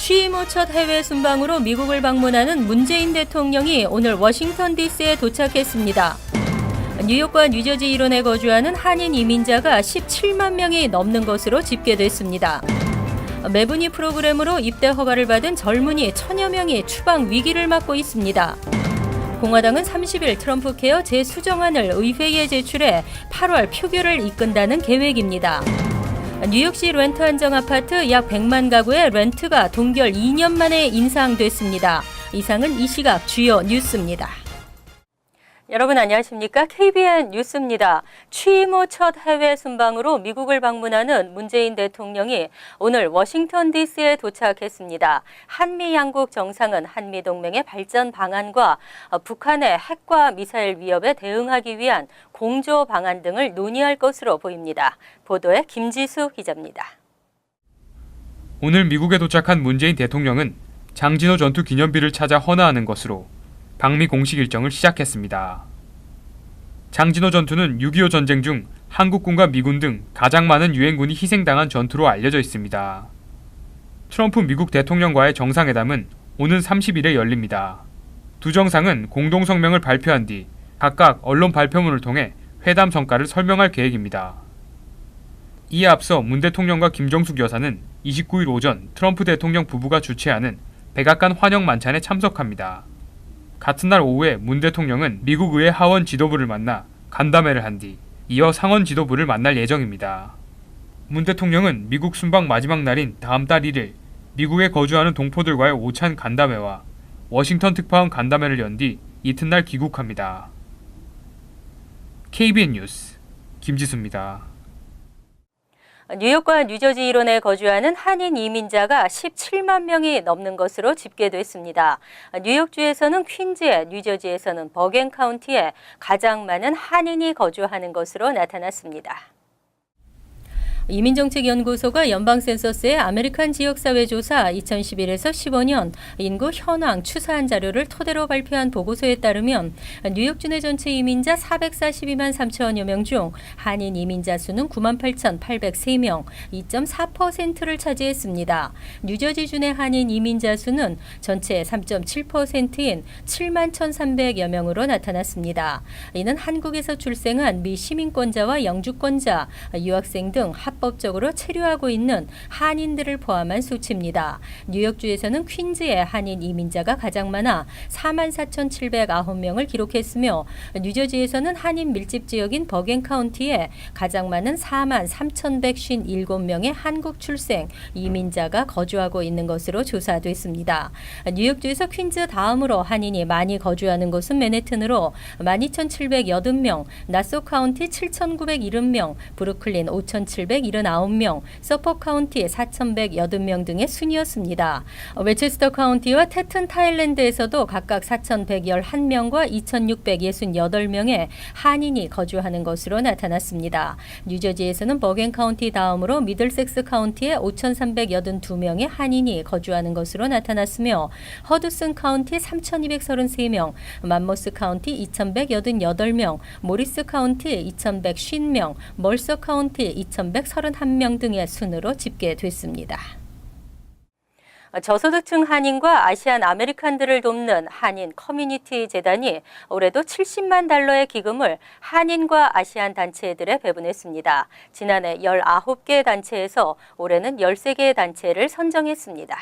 취임 후 첫 해외 순방으로 미국을 방문하는 문재인 대통령이 오늘 워싱턴 DC에 도착했습니다. 뉴욕과 뉴저지 일원에 거주하는 한인 이민자가 17만 명이 넘는 것으로 집계됐습니다. 매분이 프로그램으로 입대 허가를 받은 젊은이 1000여 명이 추방 위기를 맞고 있습니다. 공화당은 30일 트럼프 케어 재수정안을 의회에 제출해 8월 표결을 이끈다는 계획입니다. 뉴욕시 렌트 한정 아파트 약 100만 가구의 렌트가 동결 2년 만에 인상됐습니다. 이상은 이 시각 주요 뉴스입니다. 여러분 안녕하십니까? KBN 뉴스입니다. 취임 후 첫 해외 순방으로 미국을 방문하는 문재인 대통령이 오늘 워싱턴 DC에 도착했습니다. 한미 양국 정상은 한미 동맹의 발전 방안과 북한의 핵과 미사일 위협에 대응하기 위한 공조 방안 등을 논의할 것으로 보입니다. 보도에 김지수 기자입니다. 오늘 미국에 도착한 문재인 대통령은 장진호 전투 기념비를 찾아 헌화하는 것으로 방미 공식 일정을 시작했습니다. 장진호 전투는 6.25 전쟁 중 한국군과 미군 등 가장 많은 유엔군이 희생당한 전투로 알려져 있습니다. 트럼프 미국 대통령과의 정상회담은 오는 30일에 열립니다. 두 정상은 공동성명을 발표한 뒤 각각 언론 발표문을 통해 회담 성과를 설명할 계획입니다. 이에 앞서 문 대통령과 김정숙 여사는 29일 오전 트럼프 대통령 부부가 주최하는 백악관 환영 만찬에 참석합니다. 같은 날 오후에 문 대통령은 미국 의회 하원 지도부를 만나 간담회를 한 뒤 이어 상원 지도부를 만날 예정입니다. 문 대통령은 미국 순방 마지막 날인 다음 달 1일 미국에 거주하는 동포들과의 오찬 간담회와 워싱턴 특파원 간담회를 연 뒤 이튿날 귀국합니다. KBN 뉴스 김지수입니다. 뉴욕과 뉴저지 일원에 거주하는 한인 이민자가 17만 명이 넘는 것으로 집계됐습니다. 뉴욕주에서는 퀸즈에, 뉴저지에서는 버겐 카운티에 가장 많은 한인이 거주하는 것으로 나타났습니다. 이민정책연구소가 연방센서스의 아메리칸 지역사회조사 2011에서 15년 인구 현황 추산 자료를 토대로 발표한 보고서에 따르면 뉴욕주 내 전체 이민자 442만 3천여 명 중 한인 이민자 수는 98,803명, 2.4%를 차지했습니다. 뉴저지주 내 한인 이민자 수는 전체의 3.7%인 7만 1,300여 명으로 나타났습니다. 이는 한국에서 출생한 미시민권자와 영주권자, 유학생 등 합법적으로 체류하고 있는 한인들을 포함한 수치입니다. 뉴욕주에서는 퀸즈의 한인 이민자가 가장 많아 44,709명을 기록했으며 뉴저지에서는 한인 밀집 지역인 버겐 카운티에 가장 많은 43,157명의 한국 출생 이민자가 거주하고 있는 것으로 조사됐습니다. 뉴욕주에서 퀸즈 다음으로 한인이 많이 거주하는 곳은 맨해튼으로 12,780명, 나소 카운티 7,970명, 브루클린 5,779명, 서포 카운티 4,180명 등의 순이었습니다. 웨체스터 카운티와 태튼 타일랜드에서도 각각 4,111명과 2,668명의 한인이 거주하는 것으로 나타났습니다. 뉴저지에서는 버겐 카운티 다음으로 미들섹스 카운티에 5,382명의 한인이 거주하는 것으로 나타났으며 허드슨 카운티 3,233명, 맘모스 카운티 2,188명, 모리스 카운티 2,150명, 멀서 카운티 2,131명 등의 순으로 집계됐습니다. 저소득층 한인과 아시안 아메리칸들을 돕는 한인 커뮤니티 재단이 올해도 70만 달러의 기금을 한인과 아시안 단체들에 배분했습니다. 지난해 19개 단체에서 올해는 13개의 단체를 선정했습니다.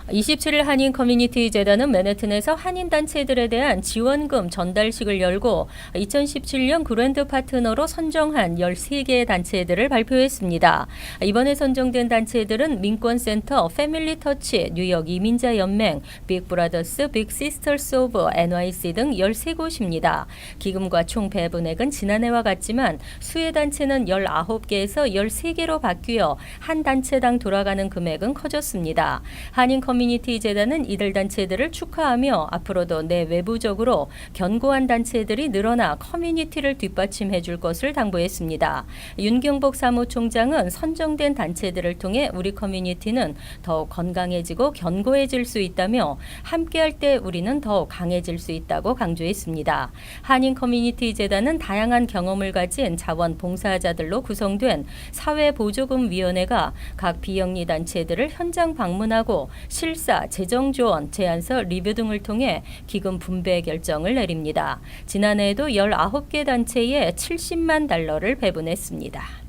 27일 한인 커뮤니티 재단은 맨해튼에서 한인 단체들에 대한 지원금 전달식을 열고 2017년 그랜드 파트너로 선정한 13개의 단체들을 발표했습니다. 이번에 선정된 단체들은 민권센터, 패밀리터치, 뉴욕 이민자 연맹, 빅브라더스, 빅시스터스 오브 NYC 등 13곳입니다. 기금과 총 배분액은 지난해와 같지만 수혜 단체는 19개에서 13개로 바뀌어 한 단체당 돌아가는 금액은 커졌습니다. 한인 커뮤니티 커뮤니티 재단은 이들 단체들을 축하하며 앞으로도 내외부적으로 견고한 단체들이 늘어나 커뮤니티를 뒷받침해 줄 것을 당부했습니다. 윤경복 사무총장은 선정된 단체들을 통해 우리 커뮤니티는 더욱 건강해지고 견고해질 수 있다며 함께할 때 우리는 더 강해질 수 있다고 강조했습니다. 한인 커뮤니티 재단은 다양한 경험을 가진 자원봉사자들로 구성된 사회보조금위원회가 각 비영리 단체들을 현장 방문하고 실사, 재정지원, 제안서 리뷰 등을 통해 기금 분배 결정을 내립니다. 지난해에도 19개 단체에 70만 달러를 배분했습니다.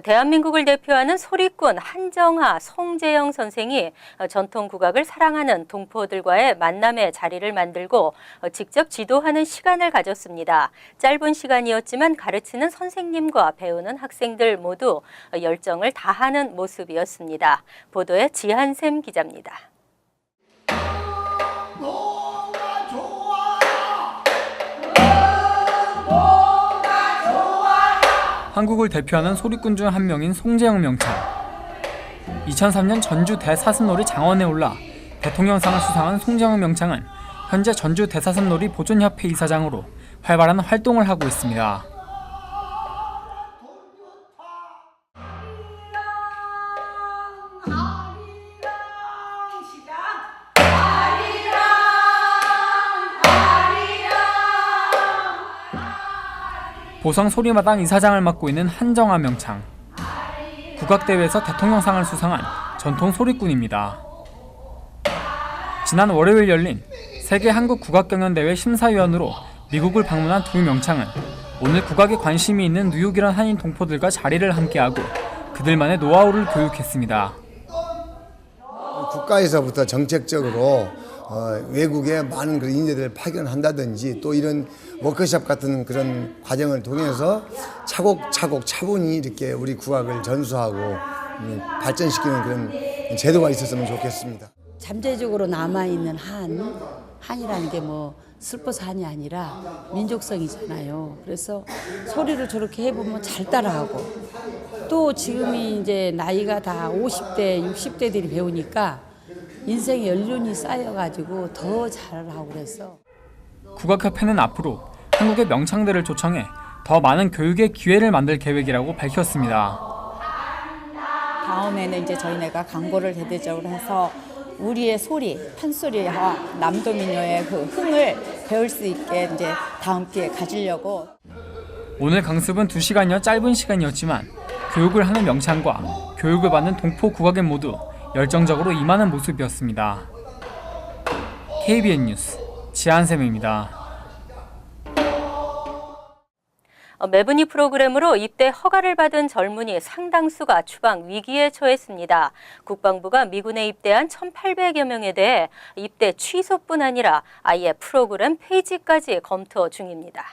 대한민국을 대표하는 소리꾼 한정하, 송재영 선생이 전통 국악을 사랑하는 동포들과의 만남의 자리를 만들고 직접 지도하는 시간을 가졌습니다. 짧은 시간이었지만 가르치는 선생님과 배우는 학생들 모두 열정을 다하는 모습이었습니다. 보도에 지한샘 기자입니다. 한국을 대표하는 소리꾼 중 한 명인 송재영 명창. 2003년 전주 대사슴놀이 장원에 올라 대통령상을 수상한 송재영 명창은 현재 전주 대사슴놀이 보존협회 이사장으로 활발한 활동을 하고 있습니다. 보성 소리마당 이사장을 맡고 있는 한정하 명창. 국악대회에서 대통령상을 수상한 전통 소리꾼입니다. 지난 월요일 열린 세계 한국 국악경연대회 심사위원으로 미국을 방문한 두 명창은 오늘 국악에 관심이 있는 뉴욕이란 한인 동포들과 자리를 함께하고 그들만의 노하우를 교육했습니다. 국가에서부터 정책적으로 외국에 많은 그런 인재들을 파견한다든지 또 이런 워크숍 같은 그런 과정을 통해서 차곡차곡 차분히 이렇게 우리 국악을 전수하고 발전시키는 그런 제도가 있었으면 좋겠습니다. 잠재적으로 남아있는 한이라는 게 뭐 슬퍼서 한이 아니라 민족성이잖아요. 그래서 소리를 저렇게 해보면 잘 따라하고 또 지금이 이제 나이가 다 50대, 60대들이 배우니까 인생의 연륜이 쌓여가지고 더 잘하고 그래서. 국악협회는 앞으로 한국의 명창들을 초청해 더 많은 교육의 기회를 만들 계획이라고 밝혔습니다. 다음에는 이제 저희네가 광고를 대대적으로 해서 우리의 소리, 판소리와 남도민요의 그 흥을 배울 수 있게 이제 다음 기회에 가지려고. 오늘 강습은 2시간여 짧은 시간이었지만 교육을 하는 명창과 교육을 받는 동포 국악인 모두 열정적으로 임하는 모습이었습니다. KBN 뉴스 지한샘입니다. 매분이 프로그램으로 입대 허가를 받은 젊은이 상당수가 추방 위기에 처했습니다. 국방부가 미군에 입대한 1,800여 명에 대해 입대 취소뿐 아니라 아예 프로그램 폐지까지 검토 중입니다.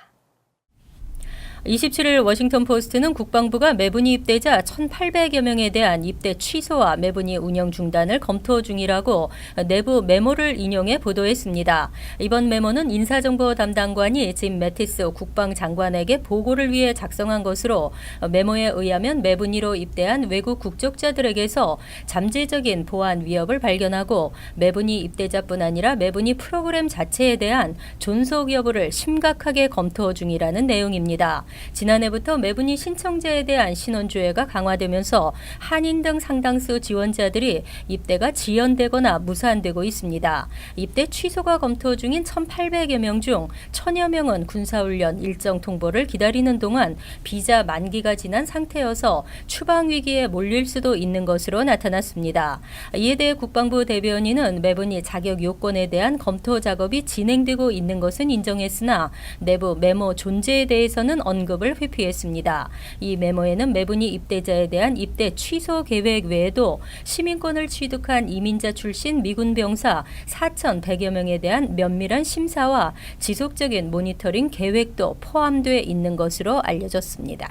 27일 워싱턴 포스트는 국방부가 매분이 입대자 1,800여 명에 대한 입대 취소와 매분이 운영 중단을 검토 중이라고 내부 메모를 인용해 보도했습니다. 이번 메모는 인사정보 담당관이 짐 매티스 국방장관에게 보고를 위해 작성한 것으로 메모에 의하면 매분이로 입대한 외국 국적자들에게서 잠재적인 보안 위협을 발견하고 매분이 입대자뿐 아니라 매분이 프로그램 자체에 대한 존속 여부를 심각하게 검토 중이라는 내용입니다. 지난해부터 매분이 신청자에 대한 신원조회가 강화되면서 한인 등 상당수 지원자들이 입대가 지연되거나 무산되고 있습니다. 입대 취소가 검토 중인 1,800여 명 중 1,000여 명은 군사훈련 일정 통보를 기다리는 동안 비자 만기가 지난 상태여서 추방 위기에 몰릴 수도 있는 것으로 나타났습니다. 이에 대해 국방부 대변인은 매분이 자격 요건에 대한 검토 작업이 진행되고 있는 것은 인정했으나 내부 메모 존재에 대해서는 언급을 회피했습니다. 이 메모에는 매분이 입대자에 대한 입대 취소 계획 외에도 시민권을 취득한 이민자 출신 미군 병사 4,100여 명에 대한 면밀한 심사와 지속적인 모니터링 계획도 포함되어 있는 것으로 알려졌습니다.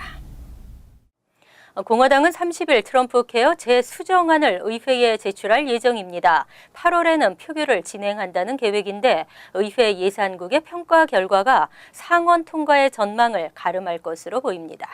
공화당은 30일 트럼프 케어 재수정안을 의회에 제출할 예정입니다. 8월에는 표결을 진행한다는 계획인데 의회 예산국의 평가 결과가 상원 통과의 전망을 가름할 것으로 보입니다.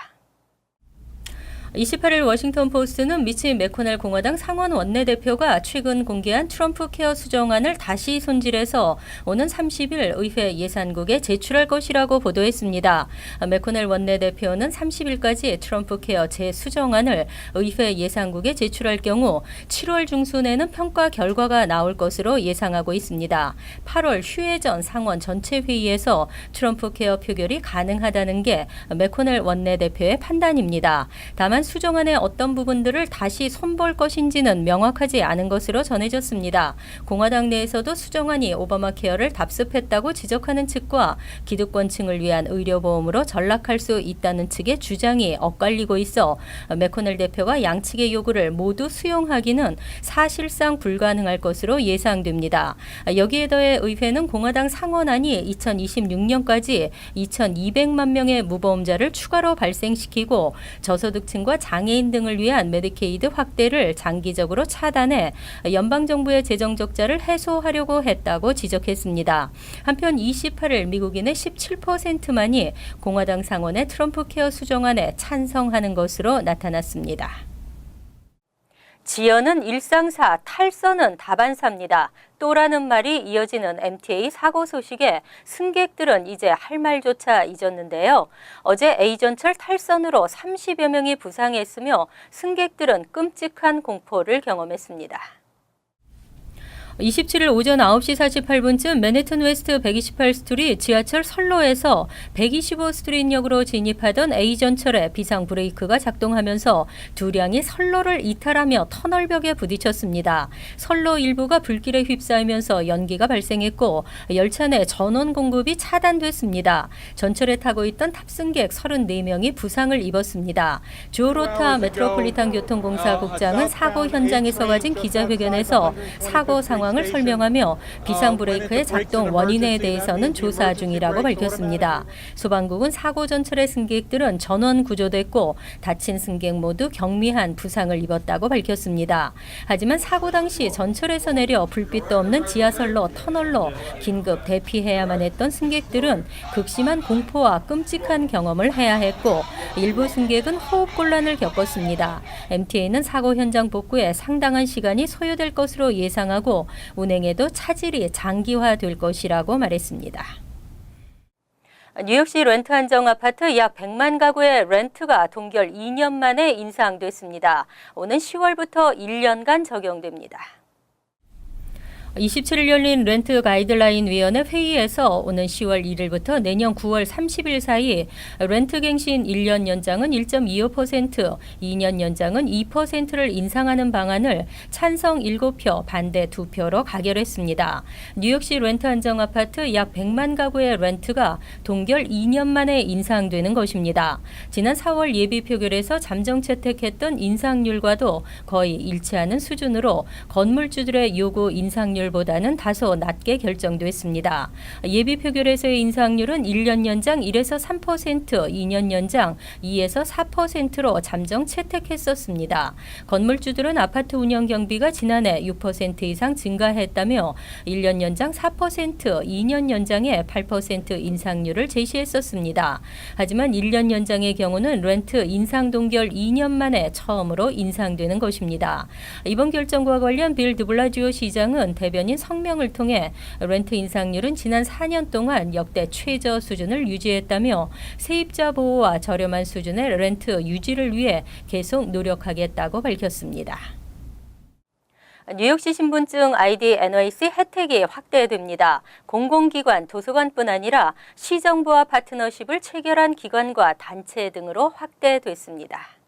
28일 워싱턴 포스트는 미치 매코넬 공화당 상원 원내대표가 최근 공개한 트럼프 케어 수정안을 다시 손질해서 오는 30일 의회 예산국에 제출할 것이라고 보도했습니다. 매코넬 원내대표는 30일까지 트럼프 케어 재수정안을 의회 예산국에 제출할 경우 7월 중순에는 평가 결과가 나올 것으로 예상하고 있습니다. 8월 휴회 전 상원 전체 회의에서 트럼프 케어 표결이 가능하다는 게 매코넬 원내대표의 판단입니다. 다만 수정안의 어떤 부분들을 다시 손볼 것인지는 명확하지 않은 것으로 전해졌습니다. 공화당 내에서도 수정안이 오바마 케어를 답습했다고 지적하는 측과 기득권층을 위한 의료보험으로 전락할 수 있다는 측의 주장이 엇갈리고 있어 매코넬 대표가 양측의 요구를 모두 수용하기는 사실상 불가능할 것으로 예상됩니다. 여기에 더해 의회는 공화당 상원안이 2026년까지 2,200만 명의 무보험자를 추가로 발생시키고 저소득층과 장애인 등을 위한 메디케이드 확대를 장기적으로 차단해 연방정부의 재정 적자를 해소하려고 했다고 지적했습니다. 한편 28일 미국인의 17%만이 공화당 상원의 트럼프 케어 수정안에 찬성하는 것으로 나타났습니다. 지연은 일상사, 탈선은 다반사입니다. 또라는 말이 이어지는 MTA 사고 소식에 승객들은 이제 할 말조차 잊었는데요. 어제 A전철 탈선으로 30여 명이 부상했으며 승객들은 끔찍한 공포를 경험했습니다. 27일 오전 9시 48분쯤 맨해튼 웨스트 128스트리트 지하철 선로에서 125스트리트역으로 진입하던 A전철의 비상 브레이크가 작동하면서 두량이 선로를 이탈하며 터널벽에 부딪혔습니다. 선로 일부가 불길에 휩싸이면서 연기가 발생했고 열차 내 전원 공급이 차단됐습니다. 전철에 타고 있던 탑승객 34명이 부상을 입었습니다. 조 로타 메트로폴리탄 교통공사 국장은 사고 현장에서 가진 기자회견에서 사고 상황을 설명하며 비상 브레이크의 작동 원인에 대해서는 조사 중이라고 밝혔습니다. 소방국은 사고 전철의 승객들은 전원 구조됐고 다친 승객 모두 경미한 부상을 입었다고 밝혔습니다. 하지만 사고 당시 전철에서 내려 불빛도 없는 지하선로 터널로 긴급 대피해야만 했던 승객들은 극심한 공포와 끔찍한 경험을 해야 했고 일부 승객은 호흡곤란을 겪었습니다. MTA는 사고 현장 복구에 상당한 시간이 소요될 것으로 예상하고 운행에도 차질이 장기화될 것이라고 말했습니다. 뉴욕시 렌트 한정 아파트 약 100만 가구의 렌트가 동결 2년 만에 인상됐습니다. 오는 10월부터 1년간 적용됩니다. 27일 열린 렌트 가이드라인 위원회 회의에서 오는 10월 1일부터 내년 9월 30일 사이 렌트 갱신 1년 연장은 1.25%, 2년 연장은 2%를 인상하는 방안을 찬성 7표, 반대 2표로 가결했습니다. 뉴욕시 렌트 한정 아파트 약 100만 가구의 렌트가 동결 2년 만에 인상되는 것입니다. 지난 4월 예비 표결에서 잠정 채택했던 인상률과도 거의 일치하는 수준으로 건물주들의 요구 인상률 보다는 다소 낮게 결정됐습니다. 예비 표결에서의 인상률은 1년 연장 1에서 3%, 2년 연장 2에서 4%로 잠정 채택했었습니다. 건물주들은 아파트 운영 경비가 지난해 6% 이상 증가했다며 1년 연장 4%, 2년 연장에 8% 인상률을 제시했었습니다. 하지만 1년 연장의 경우는 렌트 인상 동결 2년 만에 처음으로 인상되는 것입니다. 이번 결정과 관련 빌 드블라지오 시장은 대변인 성명을 통해 렌트 인상률은 지난 4년 동안 역대 최저 수준을 유지했다며 세입자 보호와 저렴한 수준의 렌트 유지를 위해 계속 노력하겠다고 밝혔습니다. 뉴욕시 신분증 ID NYC 혜택이 확대됩니다. 공공기관, 도서관뿐 아니라 시정부와 파트너십을 체결한 기관과 단체 등으로 확대됐습니다.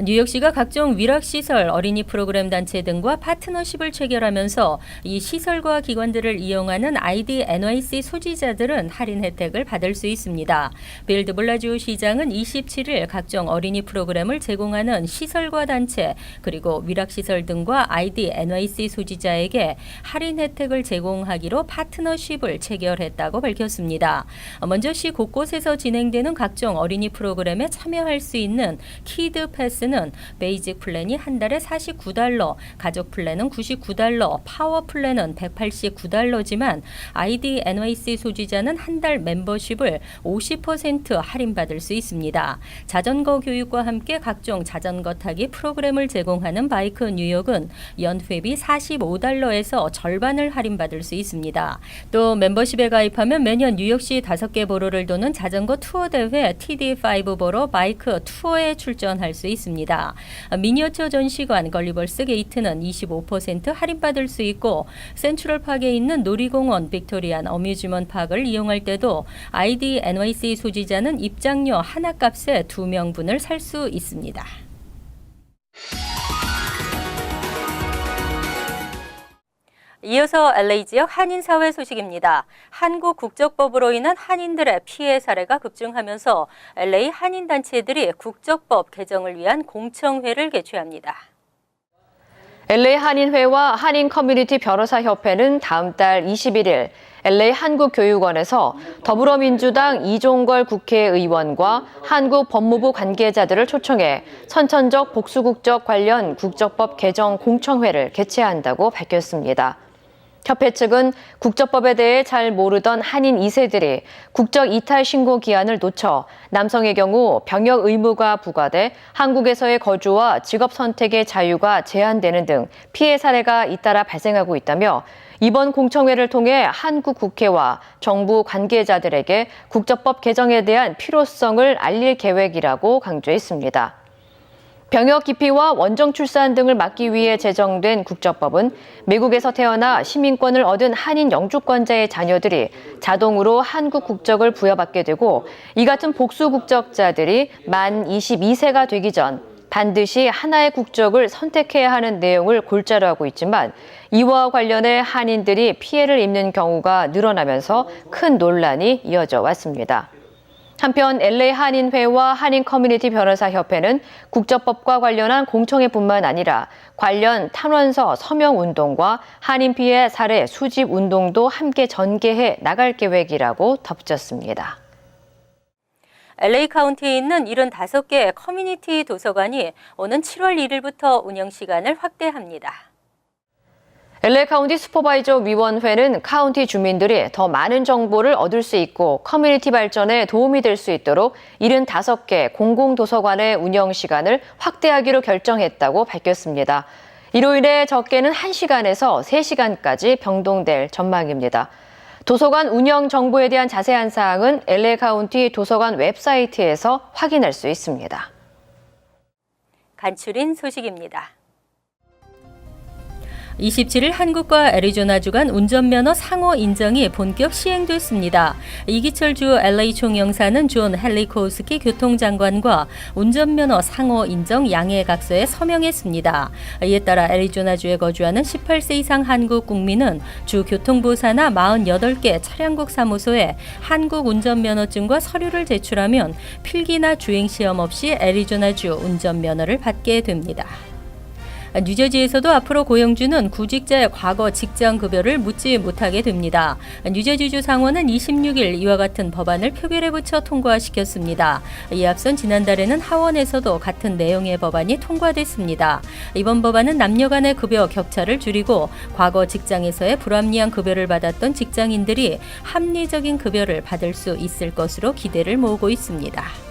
뉴욕시가 각종 위락시설, 어린이 프로그램 단체 등과 파트너십을 체결하면서 이 시설과 기관들을 이용하는 ID NYC 소지자들은 할인 혜택을 받을 수 있습니다. 빌 드블라지오 시장은 27일 각종 어린이 프로그램을 제공하는 시설과 단체 그리고 위락시설 등과 ID NYC 소지자에게 할인 혜택을 제공하기로 파트너십을 체결했다고 밝혔습니다. 먼저 시 곳곳에서 진행되는 각종 어린이 프로그램에 참여할 수 있는 키드 패스 플러스는 베이직 플랜이 한 달에 $49, 가족 플랜은 $99, 파워 플랜은 $189지만 ID NYC 소지자는 한 달 멤버십을 50% 할인받을 수 있습니다. 자전거 교육과 함께 각종 자전거 타기 프로그램을 제공하는 바이크 뉴욕은 연회비 $45에서 절반을 할인받을 수 있습니다. 또 멤버십에 가입하면 매년 뉴욕시 5개 보로를 도는 자전거 투어 대회 TD5 보로 바이크 투어에 출전할 수 있습니다. 미니어처 전시관 걸리벌스 게이트는 25% 할인받을 수 있고 센트럴파크에 있는 놀이공원 빅토리안 어뮤즈먼트 파크를 이용할 때도 ID NYC 소지자는 입장료 하나 값에 2명분을 살 수 있습니다. 이어서 LA 지역 한인사회 소식입니다. 한국 국적법으로 인한 한인들의 피해 사례가 급증하면서 LA 한인단체들이 국적법 개정을 위한 공청회를 개최합니다. LA 한인회와 한인 커뮤니티 변호사협회는 다음 달 21일 LA 한국교육원에서 더불어민주당 이종걸 국회의원과 한국 법무부 관계자들을 초청해 선천적 복수국적 관련 국적법 개정 공청회를 개최한다고 밝혔습니다. 협회 측은 국적법에 대해 잘 모르던 한인 2세들이 국적 이탈 신고 기한을 놓쳐 남성의 경우 병역 의무가 부과돼 한국에서의 거주와 직업 선택의 자유가 제한되는 등 피해 사례가 잇따라 발생하고 있다며 이번 공청회를 통해 한국 국회와 정부 관계자들에게 국적법 개정에 대한 필요성을 알릴 계획이라고 강조했습니다. 병역 기피와 원정 출산 등을 막기 위해 제정된 국적법은 미국에서 태어나 시민권을 얻은 한인 영주권자의 자녀들이 자동으로 한국 국적을 부여받게 되고 이 같은 복수 국적자들이 만 22세가 되기 전 반드시 하나의 국적을 선택해야 하는 내용을 골자로 하고 있지만 이와 관련해 한인들이 피해를 입는 경우가 늘어나면서 큰 논란이 이어져 왔습니다. 한편 LA 한인회와 한인 커뮤니티 변호사협회는 국적법과 관련한 공청회뿐만 아니라 관련 탄원서 서명 운동과 한인 피해 사례 수집 운동도 함께 전개해 나갈 계획이라고 덧붙였습니다. LA 카운티에 있는 75개의 커뮤니티 도서관이 오는 7월 1일부터 운영 시간을 확대합니다. LA 카운티 슈퍼바이저 위원회는 카운티 주민들이 더 많은 정보를 얻을 수 있고 커뮤니티 발전에 도움이 될 수 있도록 75개 공공도서관의 운영 시간을 확대하기로 결정했다고 밝혔습니다. 이로 인해 적게는 1시간에서 3시간까지 변동될 전망입니다. 도서관 운영 정보에 대한 자세한 사항은 LA 카운티 도서관 웹사이트에서 확인할 수 있습니다. 간추린 소식입니다. 27일 한국과 애리조나주 간 운전면허 상호 인정이 본격 시행됐습니다. 이기철 주 LA 총영사는 존 헬리코스키 교통장관과 운전면허 상호 인정 양해각서에 서명했습니다. 이에 따라 애리조나주에 거주하는 18세 이상 한국 국민은 주 교통부사나 48개 차량국 사무소에 한국 운전면허증과 서류를 제출하면 필기나 주행시험 없이 애리조나주 운전면허를 받게 됩니다. 뉴저지에서도 앞으로 고용주는 구직자의 과거 직장 급여를 묻지 못하게 됩니다. 뉴저지주 상원은 26일 이와 같은 법안을 표결에 붙여 통과시켰습니다. 이에 앞선 지난달에는 하원에서도 같은 내용의 법안이 통과됐습니다. 이번 법안은 남녀 간의 급여 격차를 줄이고 과거 직장에서의 불합리한 급여를 받았던 직장인들이 합리적인 급여를 받을 수 있을 것으로 기대를 모으고 있습니다.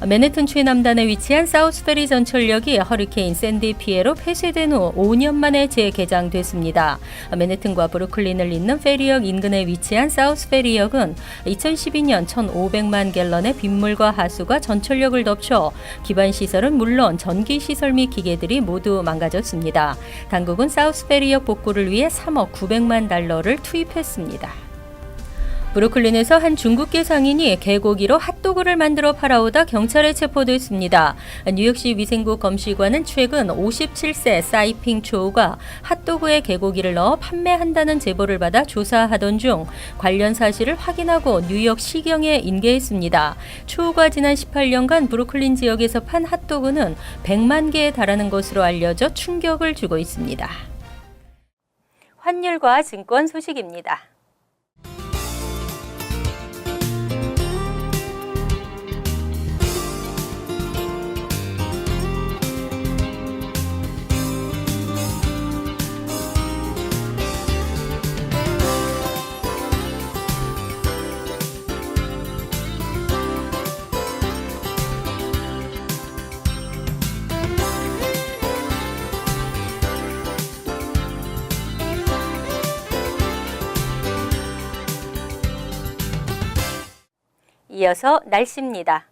맨해튼 최남단에 위치한 사우스페리 전철역이 허리케인 샌디 피해로 폐쇄된 후 5년 만에 재개장됐습니다. 맨해튼과 브루클린을 잇는 페리역 인근에 위치한 사우스페리역은 2012년 1,500만 갤런의 빗물과 하수가 전철역을 덮쳐 기반 시설은 물론 전기 시설 및 기계들이 모두 망가졌습니다. 당국은 사우스페리역 복구를 위해 3억 900만 달러를 투입했습니다. 브루클린에서 한 중국계 상인이 개고기로 핫도그를 만들어 팔아오다 경찰에 체포됐습니다. 뉴욕시 위생국 검시관은 최근 57세 사이핑 초우가 핫도그에 개고기를 넣어 판매한다는 제보를 받아 조사하던 중 관련 사실을 확인하고 뉴욕 시경에 인계했습니다. 초우가 지난 18년간 브루클린 지역에서 판 핫도그는 100만 개에 달하는 것으로 알려져 충격을 주고 있습니다. 환율과 증권 소식입니다. 이어서 날씨입니다.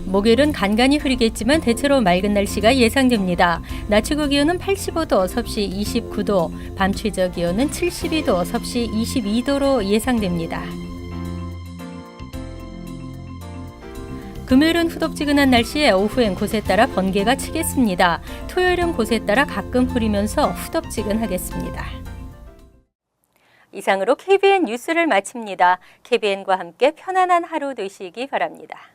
목요일은 간간히 흐리겠지만 대체로 맑은 날씨가 예상됩니다. 낮 최고 기온은 85도, 섭씨 29도, 밤 최저 기온은 72도, 섭씨 22도로 예상됩니다. 금요일은 후덥지근한 날씨에 오후엔 곳에 따라 번개가 치겠습니다. 토요일은 곳에 따라 가끔 흐리면서 후덥지근하겠습니다. 이상으로 KBN 뉴스를 마칩니다. KBN과 함께 편안한 하루 되시기 바랍니다.